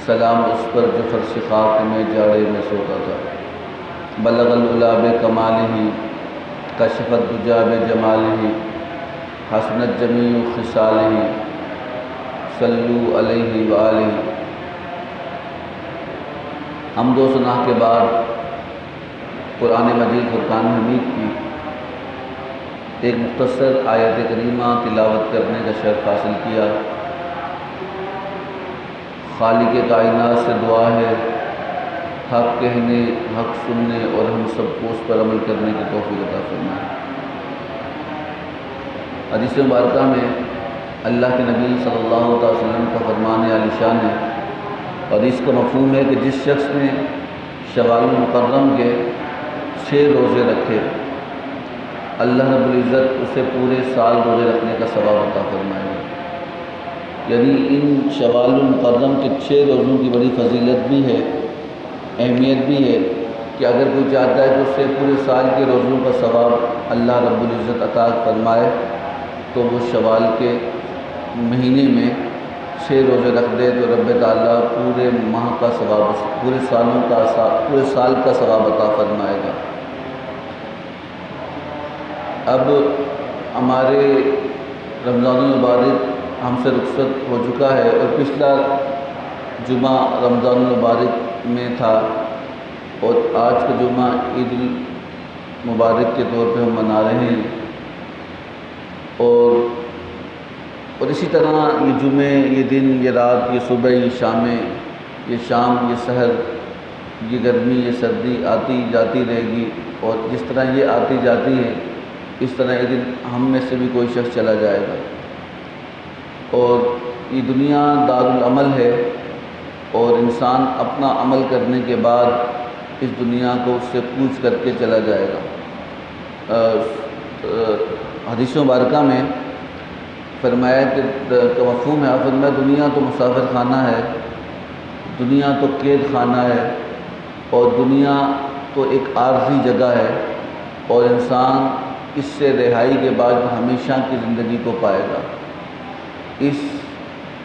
سلام اس پر جو فرش خاک میں جاڑے میں سوتا تھا۔ بلغ العلا بکمالہ کشف الدجا بجمالہ حسنت جمیع خصالہ صلو علیہ وآلہ۔ حمد و ثنا کے بعد قرآن مجید فرقان حمید کی ایک مختصر آیت کریمہ تلاوت کرنے کا شرف حاصل کیا۔ خالق کائنات سے دعا ہے حق کہنے، حق سننے اور ہم سب کو اس پر عمل کرنے کی توفیق عطا فرمائے۔ حدیث مبارکہ میں اللہ کے نبی صلی اللہ علیہ وسلم کا فرمان عالی شان ہے، اور اس کا مفہوم ہے کہ جس شخص نے شوال المکرم کے 6 روزے رکھے، اللہ رب العزت اسے پورے سال روزے رکھنے کا ثواب عطا فرمائے گا۔ یعنی ان شوال المکرم کے 6 روزوں کی بڑی فضیلت بھی ہے، اہمیت بھی ہے کہ اگر کوئی چاہتا ہے کہ اس سے پورے سال کے روزوں کا ثواب اللہ رب العزت عطا فرمائے تو وہ شوال کے مہینے میں 6 روزے رکھ دے تو رب تعالیٰ پورے ماہ کا ثواب، پورے سال کا ثواب عطا فرمائے گا۔ اب ہمارے رمضان المبارک ہم سے رخصت ہو چکا ہے، اور پچھلا جمعہ رمضان المبارک میں تھا، اور آج کا جمعہ عید المبارک کے طور پہ ہم منا رہے ہیں، اور اسی طرح یہ جمعے، یہ دن، یہ رات، یہ صبح، یہ شامیں، یہ شام، یہ سحر، یہ گرمی، یہ سردی آتی جاتی رہے گی، اور جس طرح یہ آتی جاتی ہے اس طرح یہ دن ہم میں سے بھی کوئی شخص چلا جائے گا، اور یہ دنیا دارالعمل ہے، اور انسان اپنا عمل کرنے کے بعد اس دنیا کو اس سے پوچھ کر کے چلا جائے گا۔ حدیث مبارکہ میں فرمایا کہ مفہوم ہے، فرمایا دنیا تو مسافر خانہ ہے، دنیا تو قید خانہ ہے، اور دنیا تو ایک عارضی جگہ ہے، اور انسان اس سے رہائی کے بعد ہمیشہ کی زندگی کو پائے گا۔ اس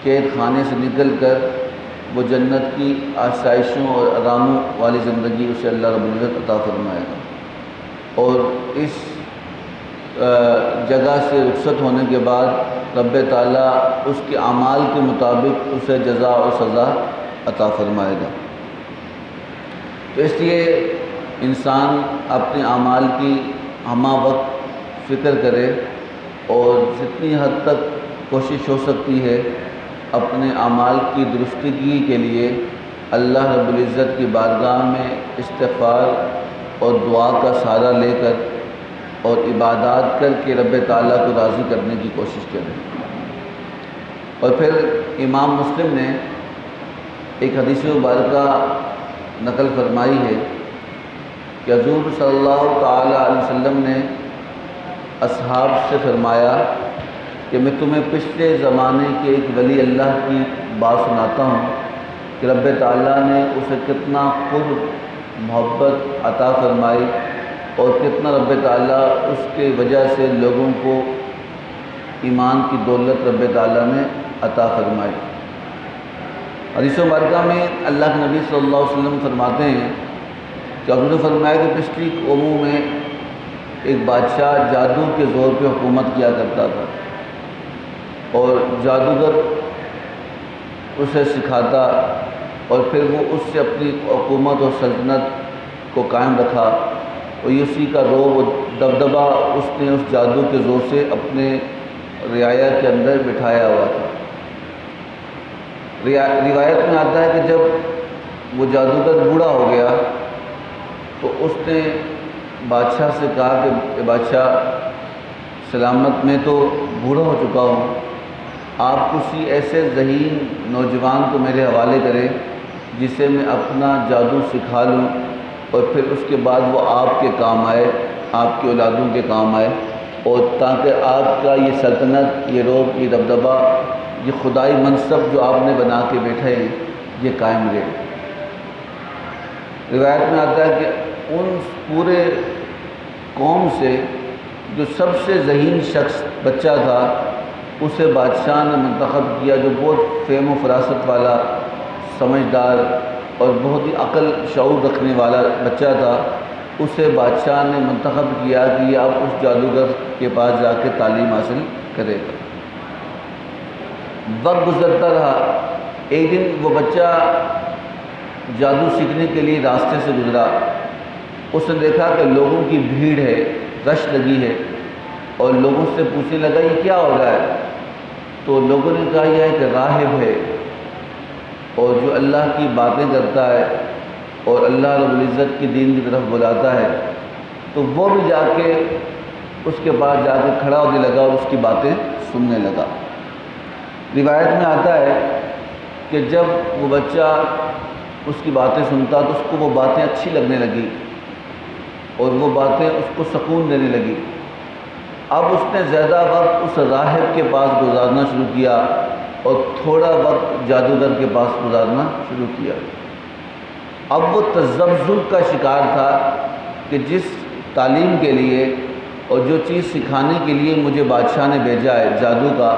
قید خانے سے نکل کر وہ جنت کی آسائشوں اور آراموں والی زندگی اسے اللہ رب العزت عطا فرمائے گا، اور اس جگہ سے رخصت ہونے کے بعد رب تعالیٰ اس کے اعمال کے مطابق اسے جزا اور سزا عطا فرمائے گا۔ تو اس لیے انسان اپنے اعمال کی ہمہ وقت فکر کرے، اور جتنی حد تک کوشش ہو سکتی ہے اپنے اعمال کی درستگی کے لیے اللہ رب العزت کی بارگاہ میں استغفار اور دعا کا سہارا لے کر اور عبادات کر کے رب تعالیٰ کو راضی کرنے کی کوشش کریں۔ اور پھر امام مسلم نے ایک حدیث مبارکہ نقل فرمائی ہے کہ حضور صلی اللہ تعالیٰ علیہ وسلم نے اصحاب سے فرمایا کہ میں تمہیں پچھلے زمانے کے ایک ولی اللہ کی بات سناتا ہوں کہ رب تعالیٰ نے اسے کتنا قرب محبت عطا فرمائی، اور کتنا رب تعالیٰ اس کے وجہ سے لوگوں کو ایمان کی دولت رب تعالیٰ نے عطا فرمائی۔ حدیث مبارکہ میں اللہ کے نبی صلی اللہ علیہ وسلم فرماتے ہیں کہ حضور نے فرمایا کہ پچھلی قوموں میں ایک بادشاہ جادو کے زور پہ حکومت کیا کرتا تھا، اور جادوگر اسے سکھاتا، اور پھر وہ اس سے اپنی حکومت اور سلطنت کو قائم رکھا، اور یہ اسی کا روب و دبدبہ اس نے اس جادو کے زور سے اپنے رعایا کے اندر بٹھایا ہوا تھا۔ روایت میں آتا ہے کہ جب وہ جادوگر بوڑھا ہو گیا تو اس نے بادشاہ سے کہا کہ بادشاہ سلامت، میں تو بوڑھا ہو چکا ہوں، آپ کسی ایسے ذہین نوجوان کو میرے حوالے کریں جسے میں اپنا جادو سکھا لوں، اور پھر اس کے بعد وہ آپ کے کام آئے، آپ کی اولادوں کے کام آئے، اور تاکہ آپ کا یہ سلطنت، یہ روب، یہ دبدبہ، یہ خدائی منصب جو آپ نے بنا کے بیٹھے ہیں یہ قائم رہے۔ روایت میں آتا ہے کہ ان پورے قوم سے جو سب سے ذہین شخص بچہ تھا اسے بادشاہ نے منتخب کیا، جو بہت فہم و فراست والا، سمجھدار اور بہت ہی عقل شعور رکھنے والا بچہ تھا، اسے بادشاہ نے منتخب کیا کہ یہ اب اس جادوگر کے پاس جا کے تعلیم حاصل کرے گا۔ وقت گزرتا رہا، ایک دن وہ بچہ جادو سیکھنے کے لیے راستے سے گزرا، اس نے دیکھا کہ لوگوں کی بھیڑ ہے، رش لگی ہے، اور لوگوں سے پوچھنے لگا یہ کیا ہو رہا ہے؟ تو لوگوں نے کہا یہ ایک راہب ہے اور جو اللہ کی باتیں کرتا ہے اور اللہ رب العزت کی دین کی طرف بلاتا ہے۔ تو وہ بھی جا کے اس کے پاس جا کے کھڑا ہونے لگا اور اس کی باتیں سننے لگا۔ روایت میں آتا ہے کہ جب وہ بچہ اس کی باتیں سنتا تو اس کو وہ باتیں اچھی لگنے لگی اور وہ باتیں اس کو سکون دینے لگی۔ اب اس نے زیادہ وقت اس راہب کے پاس گزارنا شروع کیا اور تھوڑا وقت جادوگر کے پاس گزارنا شروع کیا۔ اب وہ تذبذب کا شکار تھا کہ جس تعلیم کے لیے اور جو چیز سکھانے کے لیے مجھے بادشاہ نے بھیجا ہے جادو کا،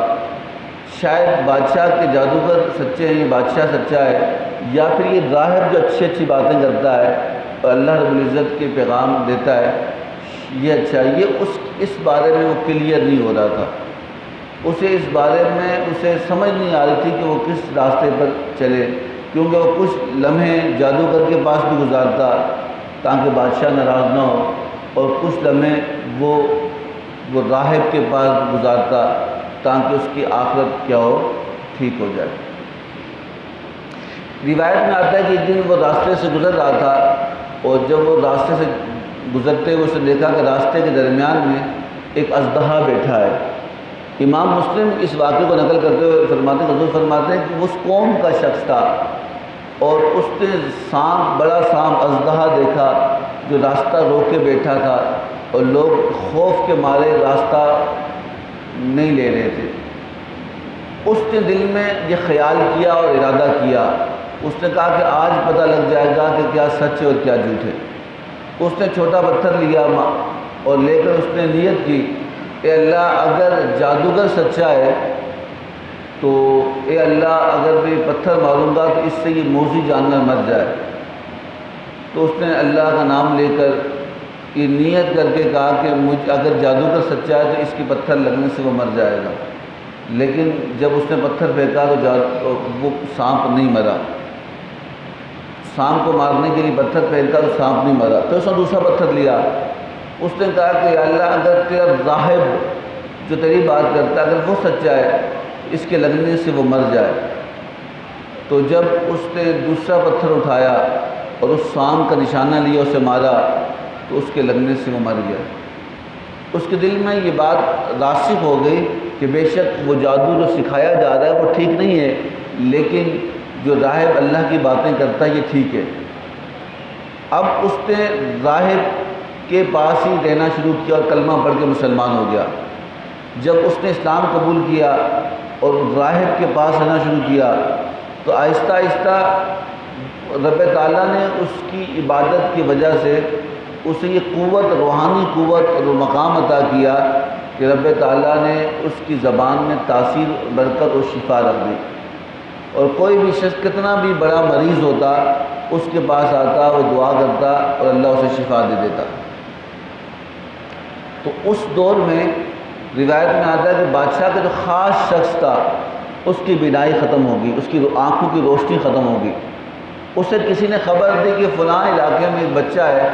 شاید بادشاہ کے جادوگر سچے ہیں، یہ بادشاہ سچا ہے، یا پھر یہ راہب جو اچھی اچھی باتیں کرتا ہے اور اللہ رب العزت کے پیغام دیتا ہے یہ اچھا ہے۔ یہ اس بارے میں وہ کلیئر نہیں ہو رہا تھا، اسے اس بارے میں اسے سمجھ نہیں آ رہی تھی کہ وہ کس راستے پر چلے، کیونکہ وہ کچھ لمحے جادوگر کے پاس بھی گزارتا تاکہ بادشاہ ناراض نہ ہو، اور کچھ لمحے وہ راہب کے پاس گزارتا تاکہ اس کی آخرت کیا ہو، ٹھیک ہو جائے۔ روایت میں آتا ہے کہ ایک دن وہ راستے سے گزر رہا تھا، اور جب وہ راستے سے گزرتے ہوئے اس نے دیکھا کہ راستے کے درمیان میں ایک اژدہا بیٹھا ہے۔ امام مسلم اس واقعے کو نقل کرتے ہوئے فرماتے ہیں، حضور فرماتے ہیں کہ اس قوم کا شخص تھا اور اس نے بڑا سانپ اژدہا دیکھا جو راستہ روک کے بیٹھا تھا، اور لوگ خوف کے مارے راستہ نہیں لے رہے تھے۔ اس نے دل میں یہ خیال کیا اور ارادہ کیا، اس نے کہا کہ آج پتہ لگ جائے گا کہ کیا سچ ہے اور کیا جھوٹ ہے۔ اس نے چھوٹا پتھر لیا اور لے کر اس نے نیت کی، اے اللہ اگر جادوگر سچا ہے تو اے اللہ اگر میں پتھر ماروں گا تو اس سے یہ موذی جانور مر جائے۔ تو اس نے اللہ کا نام لے کر یہ نیت کر کے کہا کہ اگر جادوگر سچا ہے تو اس کی پتھر لگنے سے وہ مر جائے گا، لیکن جب اس نے پتھر پھینکا تو وہ سانپ نہیں مرا۔ سانپ کو مارنے کے لیے پتھر پھینکا تو سانپ نہیں مرا۔ پھر اس نے دوسرا پتھر لیا، اس نے کہا کہ اللہ اگر تیرا راہب جو تیری بات کرتا ہے اگر وہ سچا ہے اس کے لگنے سے وہ مر جائے۔ تو جب اس نے دوسرا پتھر اٹھایا اور اس سانپ کا نشانہ لیا، اسے مارا تو اس کے لگنے سے وہ مر گیا۔ اس کے دل میں یہ بات راسخ ہو گئی کہ بے شک وہ جادو جو سکھایا جا رہا ہے وہ ٹھیک نہیں ہے، لیکن جو راہب اللہ کی باتیں کرتا ہے یہ ٹھیک ہے۔ اب اس نے راہب کے پاس ہی رہنا شروع کیا اور کلمہ پڑھ کے مسلمان ہو گیا۔ جب اس نے اسلام قبول کیا اور راہب کے پاس رہنا شروع کیا تو آہستہ آہستہ رب تعالیٰ نے اس کی عبادت کی وجہ سے اسے یہ قوت، روحانی قوت اور مقام عطا کیا کہ رب تعالیٰ نے اس کی زبان میں تاثیر، برکت اور شفا رکھ دی، اور کوئی بھی شخص کتنا بھی بڑا مریض ہوتا اس کے پاس آتا، وہ دعا کرتا اور اللہ اسے شفا دے دیتا۔ تو اس دور میں روایت میں آتا ہے کہ بادشاہ کا جو خاص شخص تھا اس کی بینائی ختم ہوگی، اس کی آنکھوں کی روشنی ختم ہوگی۔ اسے کسی نے خبر دی کہ فلاں علاقے میں ایک بچہ ہے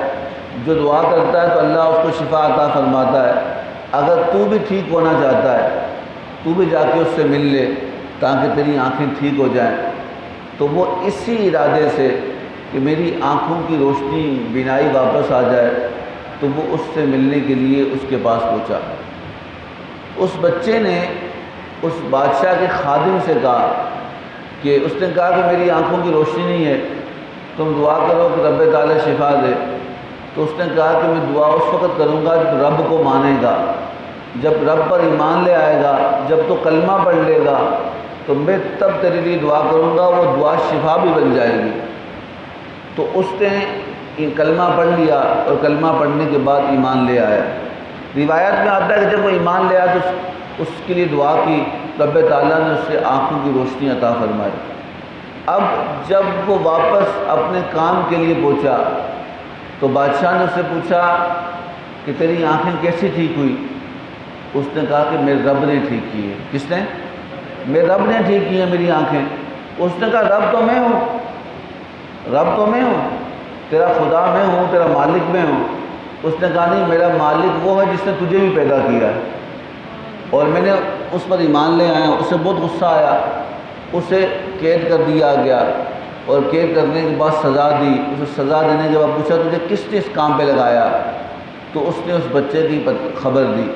جو دعا کرتا ہے تو اللہ اس کو شفا عطا فرماتا ہے، اگر تو بھی ٹھیک ہونا چاہتا ہے تو بھی جا کے اس سے مل لے تاکہ تیری آنکھیں ٹھیک ہو جائیں۔ تو وہ اسی ارادے سے کہ میری آنکھوں کی روشنی، بینائی واپس آ جائے، تو وہ اس سے ملنے کے لیے اس کے پاس پہنچا۔ اس بچے نے اس بادشاہ کے خادم سے کہا کہ اس نے کہا کہ میری آنکھوں کی روشنی نہیں ہے، تم دعا کرو کہ رب تعالیٰ شفا دے۔ تو اس نے کہا کہ میں دعا اس وقت کروں گا جب رب کو مانے گا، جب رب پر ایمان لے آئے گا، جب تو کلمہ پڑھ لے گا تو میں تب تیرے لیے دعا کروں گا، وہ دعا شفا بھی بن جائے گی۔ تو اس نے کلمہ پڑھ لیا اور کلمہ پڑھنے کے بعد ایمان لے آیا۔ روایت میں آتا ہے کہ جب وہ ایمان لے آیا تو اس کے لیے دعا کی، رب تعالیٰ نے اس سے آنکھوں کی روشنی عطا فرمائی۔ اب جب وہ واپس اپنے کام کے لیے پہنچا تو بادشاہ نے اس سے پوچھا کہ تیری آنکھیں کیسی ٹھیک ہوئی؟ اس نے کہا کہ میرے رب نے ٹھیک کی ہے۔ کس نے؟ میرے رب نے ٹھیک کی ہے میری آنکھیں۔ اس نے کہا رب تو میں ہوں، رب تو میں ہوں، تیرا خدا میں ہوں، تیرا مالک میں ہوں۔ اس نے کہا نہیں، میرا مالک وہ ہے جس نے تجھے بھی پیدا کیا ہے، اور میں نے اس پر ایمان لے آیا ہوں۔ اسے بہت غصہ آیا، اسے قید کر دیا گیا، اور قید کرنے کے بعد سزا دی۔ اسے سزا دینے کے بعد پوچھا تجھے کس نے اس کام پہ لگایا؟ تو اس نے اس بچے کی خبر دی۔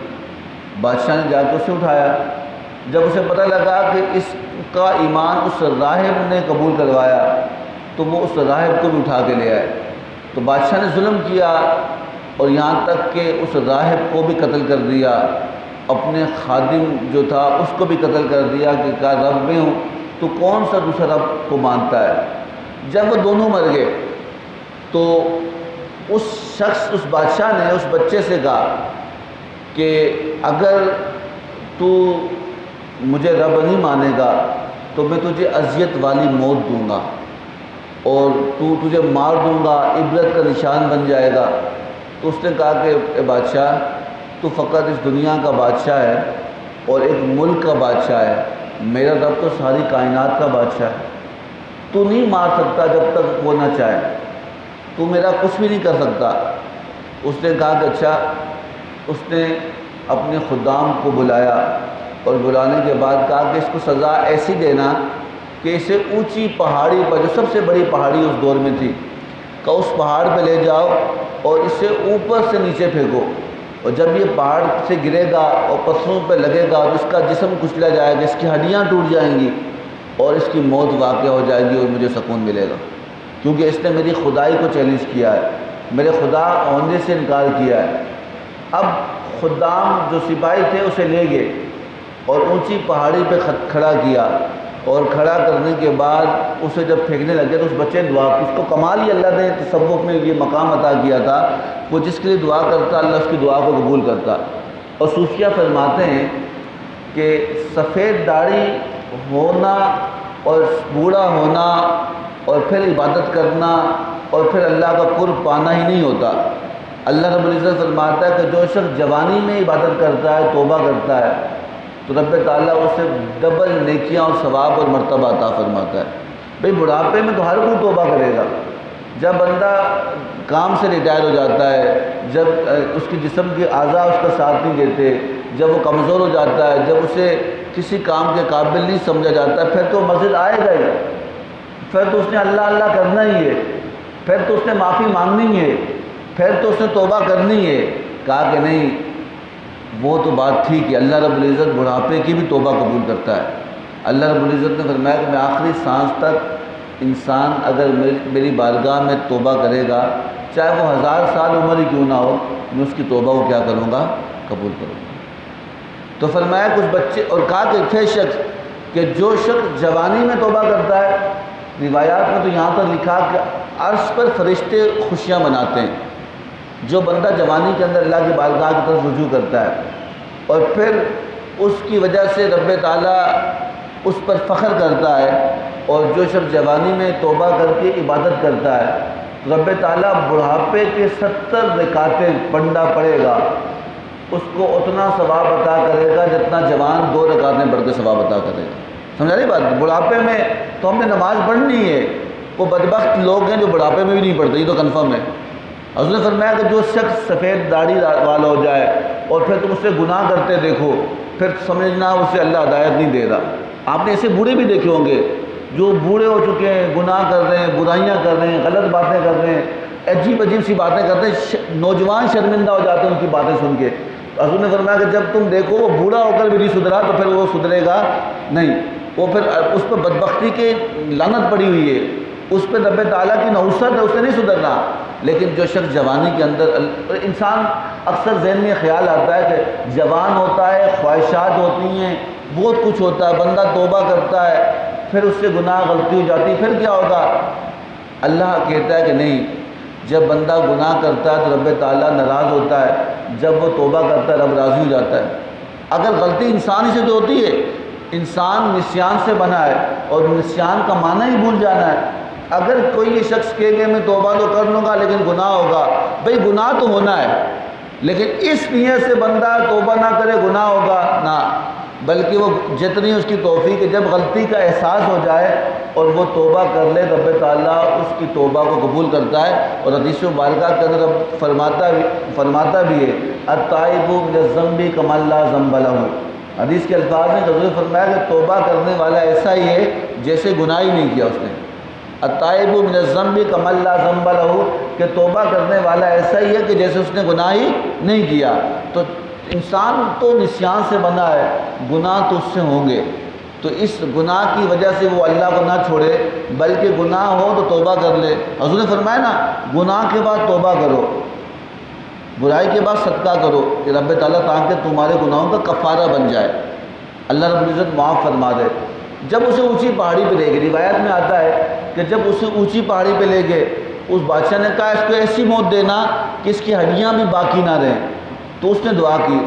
بادشاہ نے جا کے اسے اٹھایا۔ جب اسے پتہ لگا کہ اس کا ایمان اس راہب نے قبول کروایا تو وہ اس راہب کو بھی اٹھا کے لے آئے۔ تو بادشاہ نے ظلم کیا، اور یہاں تک کہ اس راہب کو بھی قتل کر دیا، اپنے خادم جو تھا اس کو بھی قتل کر دیا کہ کہا رب میں ہوں، تو کون سا دوسرا رب کو مانتا ہے؟ جب وہ دونوں مر گئے تو اس شخص، اس بادشاہ نے اس بچے سے کہا کہ اگر تو مجھے رب نہیں مانے گا تو میں تجھے اذیت والی موت دوں گا، اور تجھے مار دوں گا، عبرت کا نشان بن جائے گا۔ تو اس نے کہا کہ اے بادشاہ، تو فقط اس دنیا کا بادشاہ ہے اور ایک ملک کا بادشاہ ہے، میرا رب تو ساری کائنات کا بادشاہ ہے، تو نہیں مار سکتا جب تک وہ نہ چاہے، تو میرا کچھ بھی نہیں کر سکتا۔ اس نے کہا کہ اچھا۔ اس نے اپنے خدام کو بلایا، اور بلانے کے بعد کہا کہ اس کو سزا ایسی دینا کہ اسے اونچی پہاڑی پر، جو سب سے بڑی پہاڑی اس دور میں تھی، کہ اس پہاڑ پہ لے جاؤ اور اسے اوپر سے نیچے پھینکو، اور جب یہ پہاڑ سے گرے گا اور پتھروں پہ لگے گا تو اس کا جسم کچلا جائے گا، اس کی ہڈیاں ٹوٹ جائیں گی، اور اس کی موت واقع ہو جائے گی، اور مجھے سکون ملے گا، کیونکہ اس نے میری خدائی کو چیلنج کیا ہے، میرے خدا ہونے سے انکار کیا ہے۔ اب خدام جو سپاہی تھے اسے لے گئے اور اونچی پہاڑی پہ کھڑا کیا، اور کھڑا کرنے کے بعد اسے جب پھینکنے لگے تو اس بچے نے دعا کی۔ اس کو کمال ہی اللہ نے تصوف میں یہ مقام عطا کیا تھا، وہ جس کے لیے دعا کرتا اللہ اس کی دعا کو قبول کرتا۔ اور صوفیہ فرماتے ہیں کہ سفید داڑھی ہونا اور بوڑھا ہونا اور پھر عبادت کرنا اور پھر اللہ کا قرب پانا ہی نہیں ہوتا۔ اللہ رب العزت فرماتا ہے کہ جو شخص جوانی میں عبادت کرتا ہے، توبہ کرتا ہے، تو رب تعالیٰ اسے ڈبل نیکیاں اور ثواب اور مرتبہ عطا فرماتا ہے۔ بھئی بڑھاپے میں تو ہر کوئی توبہ کرے گا، جب بندہ کام سے ریٹائر ہو جاتا ہے، جب اس کی جسم کے اعضاء اس کا ساتھ نہیں دیتے، جب وہ کمزور ہو جاتا ہے، جب اسے کسی کام کے قابل نہیں سمجھا جاتا ہے، پھر تو مسجد آئے گا ہی، پھر تو اس نے اللہ اللہ کرنا ہی ہے، پھر تو اس نے معافی مانگنی ہے، پھر تو اس نے توبہ کرنی ہے۔ کہا کہ نہیں، وہ تو بات ٹھیک ہے، اللہ رب العزت بڑھاپے کی بھی توبہ قبول کرتا ہے۔ اللہ رب العزت نے فرمایا کہ میں آخری سانس تک انسان اگر میری بارگاہ میں توبہ کرے گا، چاہے وہ 1000 سال عمر ہی کیوں نہ ہو، میں اس کی توبہ کو کیا کروں گا؟ قبول کروں گا۔ تو فرمایا کچھ بچے، اور کہا کہ پھر شخص کہ جو شخص جوانی میں توبہ کرتا ہے، روایات میں تو یہاں پر لکھا کہ عرش پر فرشتے خوشیاں مناتے ہیں۔ جو بندہ جوانی کے اندر اللہ کی بارگاہ کی طرف رجوع کرتا ہے اور پھر اس کی وجہ سے رب تعالیٰ اس پر فخر کرتا ہے، اور جو شخص جوانی میں توبہ کر کے عبادت کرتا ہے تو رب تعالیٰ بڑھاپے کے 70 رکعتیں بندہ پڑھے گا، اس کو اتنا ثواب عطا کرے گا جتنا جوان 2 رکعتیں پڑھ کے ثواب عطا کرے گا۔ سمجھا رہی بات؟ بڑھاپے میں تو ہم نے نماز پڑھنی ہے، وہ بدبخت لوگ ہیں جو بڑھاپے میں بھی نہیں پڑھتے، یہ تو کنفرم ہے۔ حضور نے فرمایا کہ جو شخص سفید داڑھی والا ہو جائے اور پھر تم اس سے گناہ کرتے دیکھو، پھر سمجھنا اسے اللہ ہدایت نہیں دے رہا۔ آپ نے ایسے بوڑھے بھی دیکھے ہوں گے جو بوڑھے ہو چکے ہیں، گناہ کر رہے ہیں، برائیاں کر رہے ہیں، غلط باتیں کر رہے ہیں، عجیب عجیب سی باتیں کرتے ہیں، نوجوان شرمندہ ہو جاتے ہیں ان کی باتیں سن کے۔ تو حضور نے فرمایا کہ جب تم دیکھو وہ بوڑھا ہو کر بھی نہیں سدھرا تو پھر وہ سدھرے گا نہیں، وہ پھر اس پہ بدبختی کی لعنت پڑی ہوئی ہے، اس پہ رب تعالیٰ کی نحوست ہے، اس سے نہیں سدھرنا۔ لیکن جو شخص جوانی کے اندر، انسان اکثر ذہن میں خیال آتا ہے کہ جوان ہوتا ہے، خواہشات ہوتی ہیں، بہت کچھ ہوتا ہے، بندہ توبہ کرتا ہے، پھر اس سے گناہ غلطی ہو جاتی ہے، پھر کیا ہوگا؟ اللہ کہتا ہے کہ نہیں، جب بندہ گناہ کرتا ہے تو رب تعالیٰ ناراض ہوتا ہے، جب وہ توبہ کرتا ہے رب راضی ہو جاتا ہے۔ اگر غلطی انسان ہی سے تو ہوتی ہے، انسان نسیان سے بنا ہے اور نسیان کا معنی ہی بھول جانا ہے۔ اگر کوئی یہ شخص کہے کہ میں توبہ تو کر لوں گا لیکن گناہ ہوگا، بھئی گناہ تو ہونا ہے، لیکن اس نیت سے بندہ توبہ نہ کرے گناہ ہوگا نہ، بلکہ وہ جتنی اس کی توفیق ہے، جب غلطی کا احساس ہو جائے اور وہ توبہ کر لے، رب تعالیٰ اس کی توبہ کو قبول کرتا ہے۔ اور حدیث مبارکہ کے اندر رب فرماتا بھی ہے التائب من الذنب کمن لا ذنب لہ۔ حدیث کے الفاظ میں حضور نے فرمایا کہ توبہ کرنے والا ایسا ہی ہے جیسے گناہ ہی نہیں کیا اس نے۔ التائب من الذنب کمن لا ذنب لہ، کہ توبہ کرنے والا ایسا ہی ہے کہ جیسے اس نے گناہ ہی نہیں کیا۔ تو انسان تو نسیان سے بنا ہے، گناہ تو اس سے ہوں گے، تو اس گناہ کی وجہ سے وہ اللہ کو نہ چھوڑے، بلکہ گناہ ہو تو توبہ کر لے۔ حضور نے فرمایا نا، گناہ کے بعد توبہ کرو، برائی کے بعد صدقہ کرو کہ رب تعالیٰ تاکہ تمہارے گناہوں کا کفارہ بن جائے، اللہ رب العزت معاف فرما دے۔ جب اسے اونچی پہاڑی پہ لے گئے، روایت میں آتا ہے کہ جب اسے اونچی پہاڑی پہ لے گئے، اس بادشاہ نے کہا اس کو ایسی موت دینا کہ اس کی ہڈیاں بھی باقی نہ رہیں۔ تو اس نے دعا کی،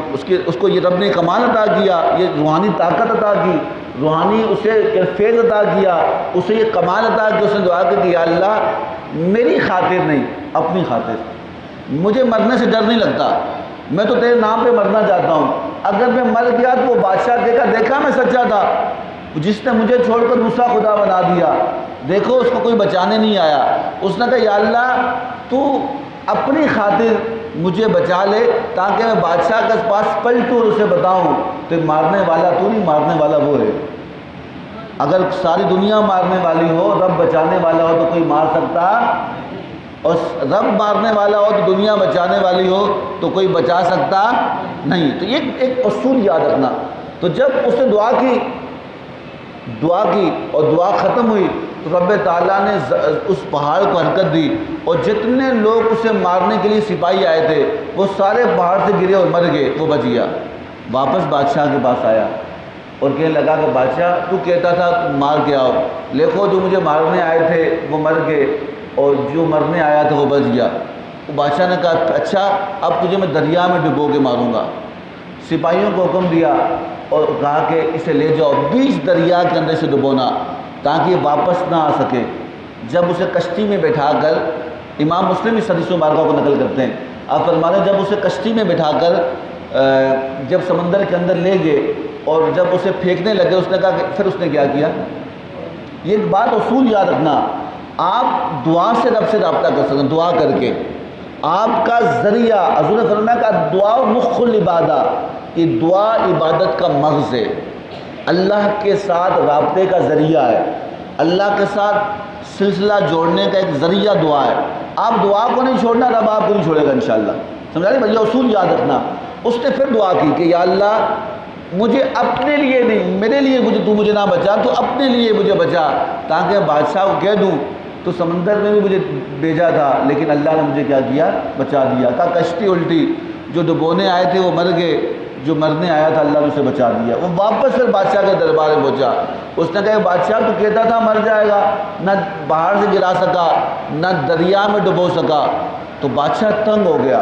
اس کو یہ رب نے کمال عطا کیا، یہ روحانی طاقت عطا کی، روحانی اسے فیض عطا کیا، اسے یہ کمال عطا کی۔ اس نے دعا کی کہ یا اللہ میری خاطر نہیں، اپنی خاطر مجھے مرنے سے ڈر نہیں لگتا، میں تو تیرے نام پہ مرنا چاہتا ہوں، اگر میں مر گیا تو وہ بادشاہ دیکھا میں سچا تھا، جس نے مجھے چھوڑ کر دوسرا خدا بنا دیا، دیکھو اس کو کوئی بچانے نہیں آیا۔ اس نے کہا یا اللہ تو اپنی خاطر مجھے بچا لے تاکہ میں بادشاہ کے پاس پلٹوں اور اسے بتاؤں تو مارنے والا تو نہیں، مارنے والا وہ ہے۔ اگر ساری دنیا مارنے والی ہو، رب بچانے والا ہو تو کوئی مار سکتا، اور رب مارنے والا ہو تو دنیا بچانے والی ہو تو کوئی بچا سکتا نہیں۔ تو یہ ایک اصول یاد رکھنا۔ تو جب اس نے دعا کی اور دعا ختم ہوئی تو رب تعالیٰ نے اس پہاڑ کو حرکت دی، اور جتنے لوگ اسے مارنے کے لیے سپاہی آئے تھے وہ سارے پہاڑ سے گرے اور مر گئے، وہ بچ گیا۔ واپس بادشاہ کے پاس آیا اور کہنے لگا کہ بادشاہ تو کہتا تھا مار کے آؤ، دیکھو جو مجھے مارنے آئے تھے وہ مر گئے اور جو مرنے آیا تھا وہ بچ گیا۔ بادشاہ نے کہا اچھا اب تجھے میں دریا میں ڈبو کے ماروں گا۔ سپاہیوں کو حکم دیا اور کہا کہ اسے لے جاؤ بیچ دریا کے اندر سے ڈبونا تاکہ یہ واپس نہ آ سکے۔ جب اسے کشتی میں بٹھا کر، امام مسلم اس حدیث مبارکہ کو نقل کرتے ہیں، آپ فرماتے ہیں جب اسے کشتی میں بٹھا کر جب سمندر کے اندر لے گئے اور جب اسے پھینکنے لگے، اس نے کہا کہ پھر اس نے کیا کیا؟ یہ ایک بات اصول یاد رکھنا، آپ دعا سے رب سے رابطہ کر سکتے ہیں، دعا کر کے آپ کا ذریعہ، حضور نے فرمایا کہ دعا مخ العبادہ، یہ دعا عبادت کا مغز ہے، اللہ کے ساتھ رابطے کا ذریعہ ہے، اللہ کے ساتھ سلسلہ جوڑنے کا ایک ذریعہ دعا ہے۔ آپ دعا کو نہیں چھوڑنا، رب آپ کو نہیں چھوڑے گا انشاءاللہ، سمجھا رہے بھائی؟ اصول یاد رکھنا۔ اس نے پھر دعا کی کہ یا اللہ مجھے اپنے لیے نہیں، میرے لیے تو مجھے نہ بچا، تو اپنے لیے مجھے بچا تاکہ بادشاہ کو کہہ دوں تو سمندر میں بھی مجھے بھیجا تھا لیکن اللہ نے مجھے کیا کیا؟ بچا دیا۔ کہا کشتی الٹی، جو ڈبونے آئے تھے وہ مر گئے، جو مرنے آیا تھا اللہ نے اسے بچا دیا۔ وہ واپس پھر بادشاہ کے دربار میں پہنچا، اس نے کہا بادشاہ تو کہتا تھا مر جائے گا، نہ باہر سے گرا سکا نہ دریا میں ڈبو سکا۔ تو بادشاہ تنگ ہو گیا،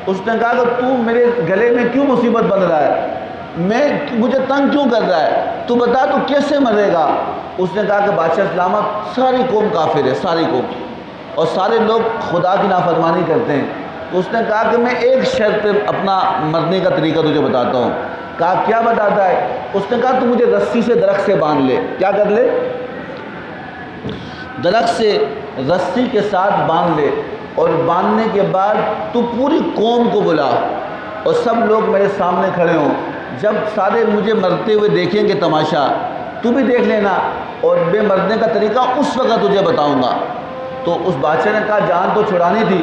اس نے کہا کہ تو میرے گلے میں کیوں مصیبت بن رہا ہے، مجھے تنگ کیوں کر رہا ہے، تو بتا تو کیسے مرے گا؟ اس نے کہا کہ بادشاہ سلامت ساری قوم کافر ہے، ساری قوم، اور سارے لوگ خدا کی نافرمانی کرتے ہیں۔ تو اس نے کہا کہ میں ایک شرط پہ اپنا مرنے کا طریقہ تجھے بتاتا ہوں۔ کہا کیا بتاتا ہے؟ اس نے کہا تو مجھے رسی سے درخت سے باندھ لے۔ کیا کر لے؟ درخت سے رسی کے ساتھ باندھ لے، اور باندھنے کے بعد تو پوری قوم کو بلا اور سب لوگ میرے سامنے کھڑے ہوں، جب سارے مجھے مرتے ہوئے دیکھیں گے تماشا تو بھی دیکھ لینا، اور بے مرنے کا طریقہ اس وقت تجھے بتاؤں گا۔ تو اس بادشاہ نے کہا جان تو چھڑانی تھی،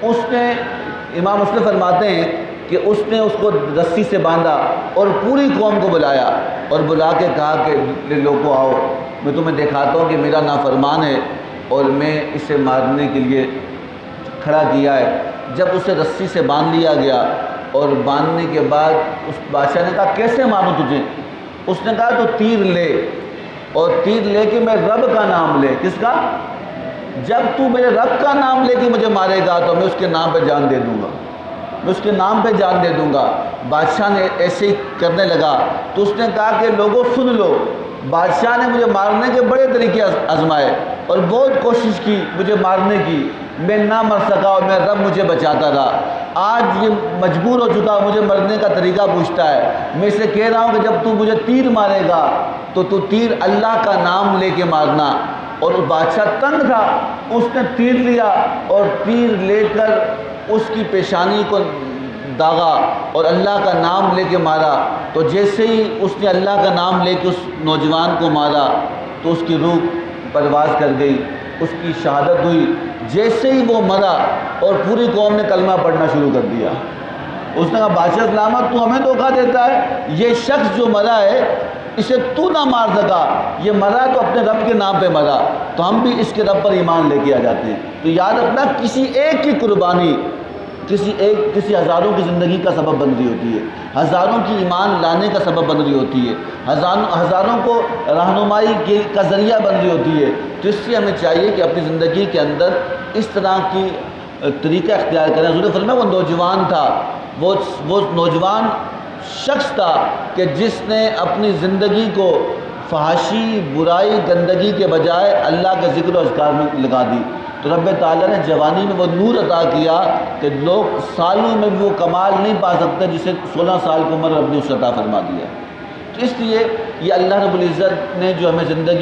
اس نے، امام مسلم فرماتے ہیں کہ اس نے اس کو رسی سے باندھا اور پوری قوم کو بلایا اور بلا کے کہا کہ لوگوں آؤ، میں تمہیں دکھاتا ہوں کہ میرا نافرمان ہے اور میں اسے مارنے کے لیے کھڑا کیا ہے۔ جب اسے رسی سے باندھ لیا گیا اور باندھنے کے بعد اس بادشاہ نے کہا کیسے ماروں تجھے؟ اس نے کہا تو تیر لے، اور تیر لے کے میں رب کا نام لے۔ کس کا؟ جب تو میرے رب کا نام لے کے مجھے مارے گا تو میں اس کے نام پہ جان دے دوں گا۔ میں اس کے نام پہ جان دے دوں گا۔ بادشاہ نے ایسے ہی کرنے لگا تو اس نے کہا کہ لوگوں سن لو، بادشاہ نے مجھے مارنے کے بڑے طریقے آزمائے اور بہت کوشش کی مجھے مارنے کی، میں نہ مر سکا اور میرا رب مجھے بچاتا رہا۔ آج یہ مجبور ہو چکا، مجھے مرنے کا طریقہ پوچھتا ہے۔ میں اسے کہہ رہا ہوں کہ جب تو مجھے تیر مارے گا تو تو تیر اللہ کا نام لے کے مارنا۔ اور بادشاہ تنگ تھا، اس نے تیر لیا اور تیر لے کر اس کی پیشانی کو داغا اور اللہ کا نام لے کے مارا۔ تو جیسے ہی اس نے اللہ کا نام لے کے اس نوجوان کو مارا تو اس کی روح پرواز کر گئی، اس کی شہادت ہوئی۔ جیسے ہی وہ مرا اور پوری قوم نے کلمہ پڑھنا شروع کر دیا۔ اس نے کہا بادشاہ سلامت، تو ہمیں دھوکہ دیتا ہے، یہ شخص جو مرا ہے اسے تو نہ مار سکا، یہ مرا تو اپنے رب کے نام پہ مرا، تو ہم بھی اس کے رب پر ایمان لے کے آ جاتے ہیں۔ تو یاد رکھنا، کسی ایک کی قربانی کسی ہزاروں کی زندگی کا سبب بن رہی ہوتی ہے، ہزاروں کی ایمان لانے کا سبب بن رہی ہوتی ہے، ہزاروں کو رہنمائی کا ذریعہ بن رہی ہوتی ہے۔ تو اس سے ہمیں چاہیے کہ اپنی زندگی کے اندر اس طرح کی طریقہ اختیار کریں۔ حضور نے فرمایا وہ نوجوان تھا، وہ نوجوان شخص تھا کہ جس نے اپنی زندگی کو فحاشی، برائی، گندگی کے بجائے اللہ کے ذکر و اذکار میں لگا دی۔ تو رب تعالیٰ نے جوانی میں وہ نور عطا کیا کہ لوگ سالوں میں بھی وہ کمال نہیں پا سکتے جسے 16 سال کی عمر رب نے اس عطا فرما دیا۔ تو اس لیے یہ اللہ رب العزت نے جو ہمیں زندگی